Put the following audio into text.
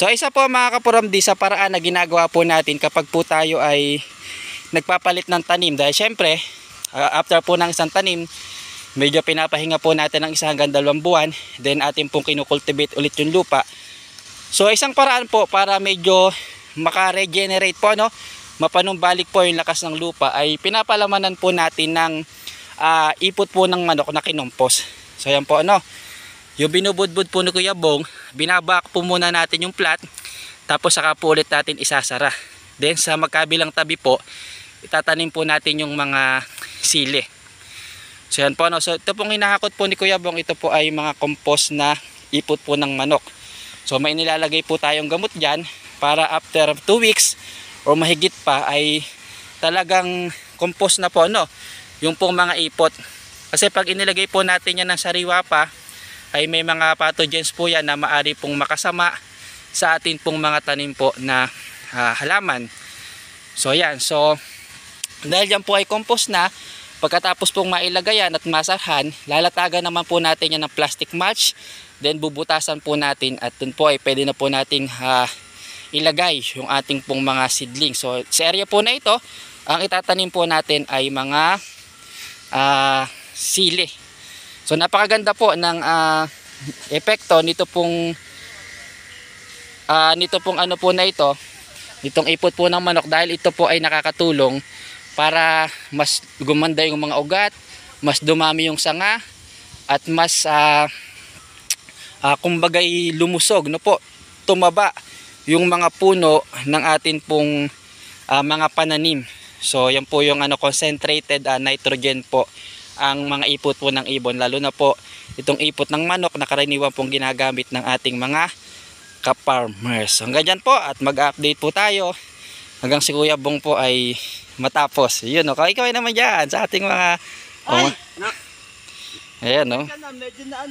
So isa po mga kapuramdi sa paraan na ginagawa po natin kapag po tayo ay nagpapalit ng tanim. Dahil syempre, after po ng isang tanim, medyo pinapahinga po natin ng 1 hanggang 2 buwan. Then atin pong kinukultivate ulit yung lupa. So isang paraan po para medyo maka-regenerate po, no? Mapanumbalik po yung lakas ng lupa ay pinapalamanan po natin ng ipot po ng manok na kinompos. So yan po, ano? Yung binubudbud po ni Kuya Bong, binabak po muna natin yung plat, tapos saka po ulit natin isasara. Then sa magkabilang tabi po, itatanim po natin yung mga sili. So yan po, no? So ito pong hinahakot po ni Kuya Bong, ito po ay mga compost na ipot po ng manok. So may nilalagay po tayong gamot dyan para after 2 weeks o mahigit pa ay talagang compost na po, no? Yung pong mga ipot. Kasi pag inilagay po natin yan ng sariwa pa, ay may mga pathogens po yan na maari pong makasama sa atin pong mga tanim po na halaman. So yan, so dahil yan po ay compost na, pagkatapos pong mailagay yan at masarhan, lalatagan naman po natin yan ng plastic mulch, then bubutasan po natin at dun po ay pwede na po nating ilagay yung ating pong mga seedling. So sa area po na ito, ang itatanim po natin ay mga sili. So napakaganda po ng epekto nito pong ano po na ito, nitong ipot po ng manok, dahil ito po ay nakakatulong para mas gumanda yung mga ugat, mas dumami yung sanga, at mas kumbagay lumusog, no po, tumaba yung mga puno ng atin pong mga pananim. So yan po yung concentrated nitrogen po ang mga ipot po ng ibon, lalo na po itong ipot ng manok na karaniwan pong ginagamit ng ating mga ka-farmers. Hanggang dyan po at mag-update po tayo hanggang si Kuya Bong po ay matapos. Yun, no? Kaway naman dyan sa ating mga ayan, no? Medyo na